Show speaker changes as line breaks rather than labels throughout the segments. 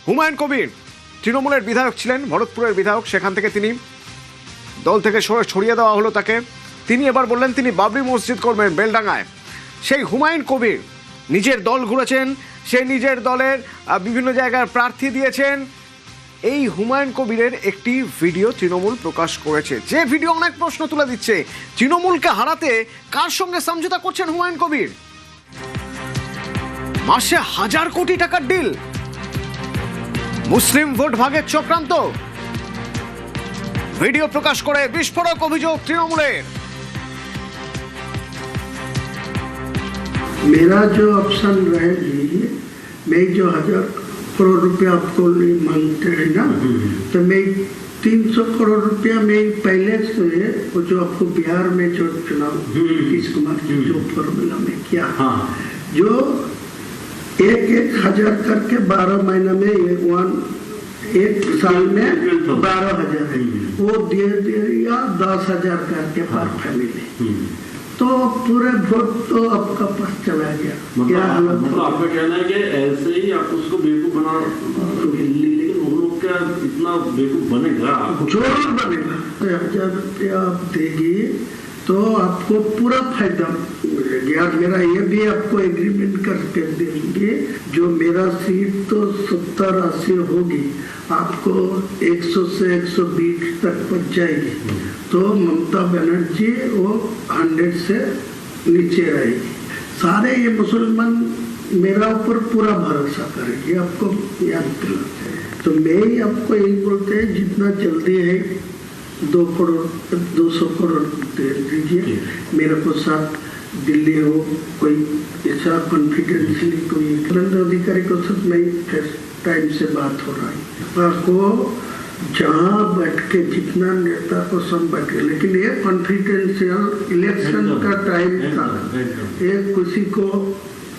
হুমায়ুন কবির তৃণমূলের বিধায়ক ছিলেন, ভরতপুরের বিধায়ক, সেখান থেকে তিনি দল থেকে সরিয়ে দেওয়া হলো তাকে। তিনি এবার বললেন তিনি বাবরি মসজিদ করবেন বেলডাঙ্গায়। সেই হুমায়ুন কবির নিজের দল ঘুরেছেন, সে নিজের দলের বিভিন্ন জায়গায় প্রার্থী দিয়েছেন। এই হুমায়ুন কবিরের একটি ভিডিও তৃণমূল প্রকাশ করেছে, যে ভিডিও অনেক প্রশ্ন তুলে দিচ্ছে। তৃণমূলকে হারাতে কার সঙ্গে সমঝোতা করছেন হুমায়ুন কবির? মাসে 1000 কোটি টাকার ডিল, মুসলিম ভোট ভাগের চক্রান্ত। ভিডিও প্রকাশ করে বিস্ফোরক অভিযোগ তৃণমূলের।
मेरा जो ऑप्शन रहेगी, मैं जो 1000 करोड़ रुपया आपको मांगते हैं ना, तो मैं 300 करोड़ रुपया मैं पहले से वो जो आपको बिहार में जो चुनाव नीतीश कुमार की जो फॉर्मूला में किया, जो 1-1 हजार करके 12 महीना में एक साल में 12,000 है, वो दे दिया 10,000 करके पर फैमिली। तो पूरे वोट तो आपका पास चला गया।
मतलब आपका कहना है कि ऐसे ही आप उसको बेवकूफ बना, लेकिन वो लोग क्या इतना बेवकूफ बनेगा?
जरूर बनेगा। 1000 रुपया आप देगी तो आपको पूरा फायदा मिलेगा। मेरा ये भी आपको एग्रीमेंट करके देंगे, जो मेरा सीट तो 70-80 होगी, आपको 100 से 120 तक पहुंच जाएगी, तो ममता बनर्जी वो 100 से नीचे रहेगी। सारे ये मुसलमान मेरा ऊपर पूरा भरोसा करेंगे, आपको याद करना। तो मैं ही आपको यही बोलते हैं, जितना जल्दी है 200 करोड़ दे दीजिए। मेरे को साथ दिल्ली हो कोई ऐसा कॉन्फिडेंशियली कोई अधिकारी को साथ मैं टाइम से बात हो रहा है, आपको जहाँ बैठ के जितना नेता को सब बैठे, लेकिन ये कॉन्फिडेंशियल इलेक्शन का टाइम था, ये किसी को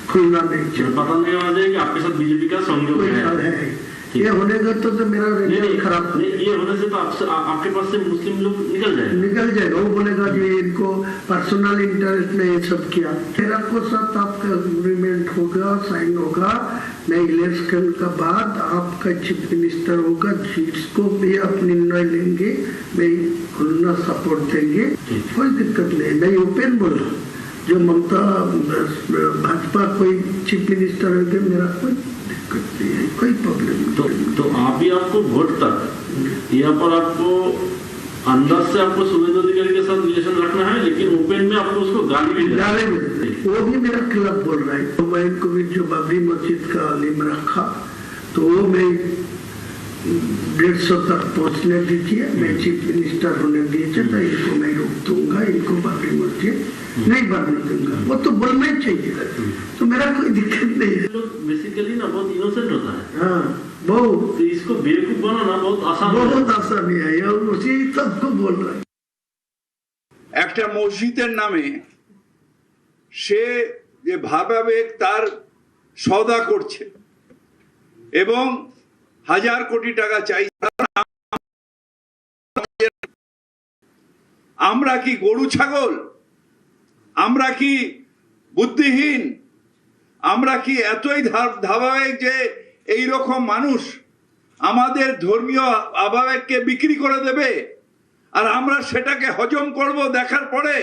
खुलना नहीं चाहिए।
पता नहीं होना चाहिए कि आपके साथ बीजेपी का संयोग है।
ये होने का तो मेरा रिजल्ट खराब,
ये होने से तो आपके पास से मुस्लिम लोग निकल जाएगा।
वो बोलेगा कि इनको पर्सनल इंटरेस्ट में ये सब किया। मेरा को साथ आपका एग्रीमेंट होगा, साइन होगा, मैं इलेक्शन का बाद आपका चीफ मिनिस्टर होगा, जिसको भी आप निर्णय लेंगे मैं खुलना सपोर्ट देंगे, कोई दिक्कत नहीं। मैं ओपन बोल रहा हूँ, जो ममता भाजपा कोई चीफ मिनिस्टर होगा, मेरा कोई दिक्कत नहीं है, कोई प्रॉब्लम नहीं।
तो आप ही आपको वोट तक यहाँ पर आपको अंदाज से आपको सुरेंद्र अधिकारी के साथ रिलेशन रखना है, लेकिन ओपन में आपको उसको गाली भी
वो भी मेरा खिलाफ बोल रहा है। हुमायून कबीर जो बाबरी मस्जिद का लिम रखा, तो वो मैं 150 तक पहुंचने दीजिए, मैं चीफ मिनिस्टर होने दीजिए, तो इनको मैं रोक दूंगा, इनको बाबरी मस्जिद नहीं बनने दूंगा। वो तो बोलना ही चाहिए, तो मेरा कोई दिक्कत नहीं है।
बेसिकली ना बहुत इनोसेंट होता है।
हाँ, बहुत।
तो इसको बेवकूफ बनाना बहुत आसान
है, और उसी सबको बोल रहा है।
একটা মসজিদের নামে সে যে ভাবাবেগ তার সওদা করছে এবং 1000 কোটি টাকা চাই। আমরা কি গরু ছাগল? আমরা কি বুদ্ধিহীন? আমরা কি এতই ধাবাবেগ যে এই রকম মানুষ আমাদের ধর্মীয় আবেগকে বিক্রি করে দেবে, আর আমরা সেটাকে হজম করব? দেখার পরে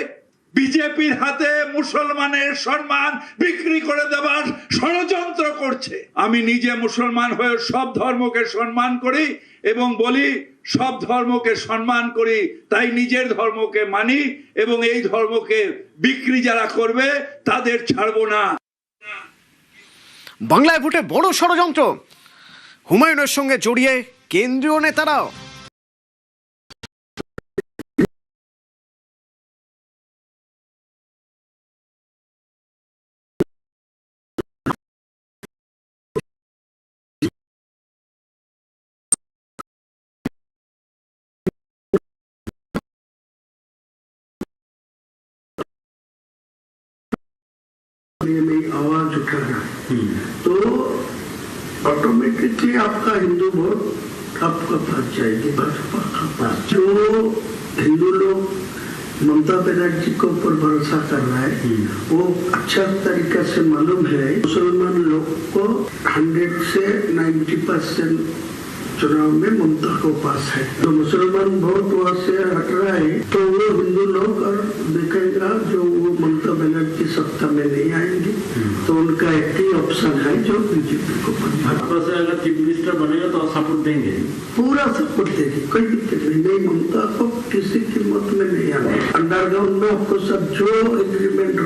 বিজেপির হাতে মুসলমানের সম্মান বিক্রি করে দেওয়ার ষড়যন্ত্র করছে। আমি নিজে মুসলমান হয়ে সব ধর্মকে সম্মান করি এবং বলি সব ধর্মকে সম্মান করি, তাই নিজের ধর্মকে মানি এবং এই ধর্মকে বিক্রি যারা করবে তাদের ছাড়বো না।
বাংলায় ভোটে বড় ষড়যন্ত্র, হুমায়ুনের সঙ্গে জড়িয়ে কেন্দ্রীয় নেতারাও।
में आवाज उठाना, तो ऑटोमेटिकली आपका हिंदू वोट आपका पास जाएगी, भाजपा का पास। जो हिंदू लोग ममता बनर्जी को ऊपर भरोसा कर रहा है। वो अच्छा तरीका से मालूम है मुसलमान लोग को 100 से 90% चुनाव में ममता को पास है। तो मुसलमान वोट वहाँ से हट रहा है तो वो हिंदू लोग और देखेगा जो वो ममता बनर्जी सत्ता में नहीं आएंगे तो उनका एक ही ऑप्शन है जो बीजेपी को
भाजपा से अगर चीफ मिनिस्टर बनेगा तो आप सपोर्ट देंगे?
पूरा सपोर्ट देगी, कोई दिक्कत नहीं। ममता को किसी कीमत में नहीं आना। अंडरग्राउंड में आपको सब जो एग्रीमेंट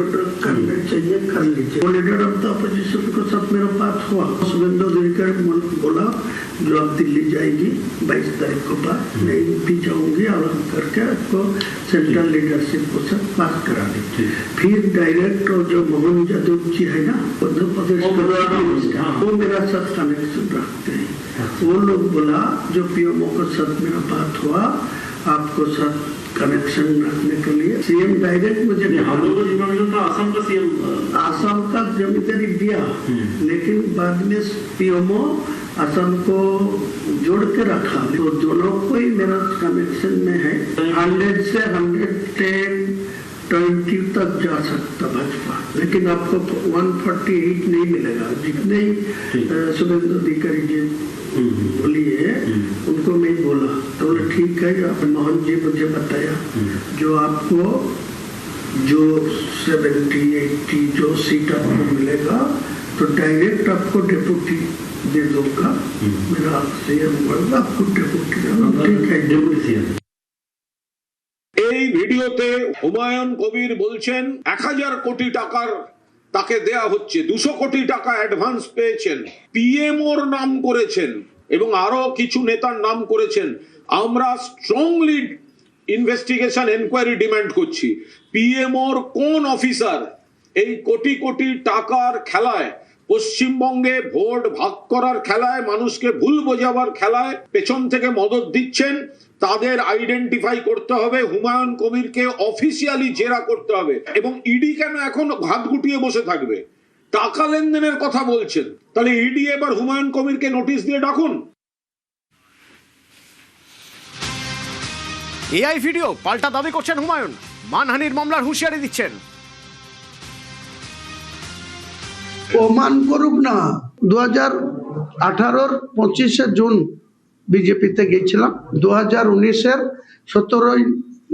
करने चाहिए कर लीजिए। लीडर ऑफ द अपोजिशन को सब मेरा बात हुआ। शुभेंदु अधिकारी बोला जो अब दिल्ली जाएगी 22 तारीख को बाद मैं भी जाऊंगी आलम करके आपको सेंट्रल लीडरशिप को सब बात करा दी। फिर डायरेक्ट और जो मोहन यादव जी है ना मध्य प्रदेश वो मेरा साथ कनेक्शन रखते हैं। वो लोग बोला जो पीएमओ के साथ मेरा बात हुआ आपको साथ कनेक्शन रखने के लिए सीएम डायरेक्ट मुझे
आसाम का सीएम
आसाम का जमींदारी दिया लेकिन बाद में पीएमओ असम को जोड़ के रखा तो दोनों को ही मेरा कनेक्शन में है। 100 से 120 तक जा सकता भाजपा लेकिन आपको 148 नहीं मिलेगा। जितने शुभेंदु अधिकारी जी बोलिए उनको मैं बोला तो बोले ठीक है। आप मोहन जी मुझे बताया जो आपको जो 70-80 जो सीट आपको मिलेगा तो डायरेक्ट आपको डेप्यूटी दे दूंगा। मेरा सीएम बोलेगा आपको डेप्यूटी ठीक है डेप्यूटी सीएम।
এই ভিডিওতে হুমায়ুন কবির বলছেন 1000 কোটি টাকার তাকে দেয়া হচ্ছে, 200 কোটি টাকা অ্যাডভান্স পেয়েছেন, পিএমওর নাম করেছেন এবং আরো কিছু নেতার নাম করেছেন। আমরা স্ট্রংলি ইনভেস্টিগেশন এনকোয়ারি ডিমান্ড করছি। পিএমওর কোন অফিসার এই কোটি কোটি টাকার খেলায়, পশ্চিমবঙ্গে ভোট ভাগ করার খেলায়, মানুষকে ভুল বোঝাবার খেলায় পেছন থেকে মদত দিচ্ছেন তাদের আইডেন্টিফাই করতে হবে। হুমায়ুন কবিরকে অফিসিয়ালি জেরা করতে হবে এবং ইডি কেন এখন হাত গুটিয়ে বসে থাকবে? টাকা লেনদেনের কথা বলছেন, তাহলে ইডি এবার হুমায়ুন কবিরকে নোটিশ দিয়ে ডাকুন।
এআই ভিডিও পাল্টা দাবি করছেন হুমায়ুন, মানহানির মামলার হুঁশিয়ারি দিচ্ছেন।
প্রমাণ করুক না। 2018 25 জুন বিজেপিতে গিয়েছিলাম, 2019 17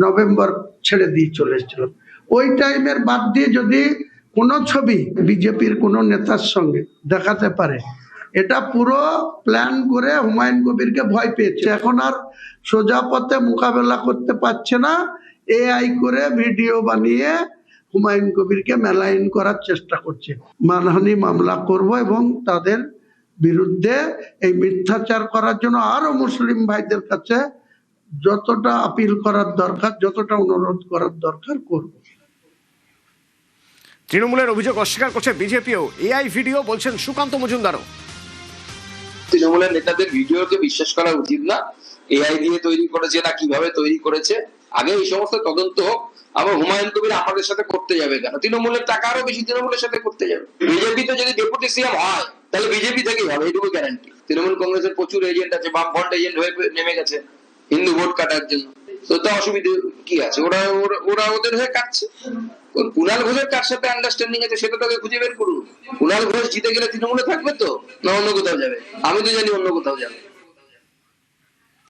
নভেম্বর ছেড়ে দিয়ে চলে এসেছিলাম। ওই টাইমের বাদ দিয়ে যদি কোনো ছবি বিজেপির কোনো নেতার সঙ্গে দেখাতে পারে এটা পুরো প্ল্যান করে হুমায়ুন কবিরকে ভয় পেয়েছে। এখন আর সোজা পথে মোকাবেলা করতে পারছে না, এআই করে ভিডিও বানিয়ে হুমায়ুন কবিরকে মেলাইন করার চেষ্টা করছে। মানহানি মামলা করব এবং তাদের বিরুদ্ধে এই মিথ্যাচার করার জন্য আরো মুসলিম ভাইদের কাছে যতটা আপিল করার দরকার, যতটা অনুরোধ করার দরকার করব।
তৃণমূলের অভিযোগ অস্বীকার করছে বিজেপিও। এআই ভিডিও বলছেন সুকান্ত মজুমদারও।
তৃণমূলের নেতাদের ভিডিওকে বিশ্বাস করা উচিত না। এআই দিয়ে তৈরি করেছে না কিভাবে তৈরি করেছে, আগে এই সমস্ত তদন্ত হোক। আবার হুমায়ুন কবির আমাদের সাথে করতে যাবে কেন? তৃণমূলের টাকা আরো বেশি তৃণমূলের সাথে করতে যাবে। বিজেপি তো যদি ডেপুটি সিএম হয় তাহলে বিজেপি থেকেই হবে, এইটুকু গ্যারান্টি। তৃণমূল কংগ্রেসের প্রচুর এজেন্ট আছে, বামফ্রন্ট এজেন্ট হয়ে নেমে গেছে হিন্দু ভোট কাটার জন্য। তো তা অসুবিধা কি আছে? ওরা ওদের হয়ে কাটছে। কুণাল ঘোষের কার সাথে আন্ডারস্ট্যান্ডিং আছে সেটা তোকে খুঁজে বের করুন। কুণাল ঘোষ জিতে গেলে তৃণমূলে থাকবে তো না অন্য কোথাও যাবে? আমি তো জানি অন্য কোথাও যাবে।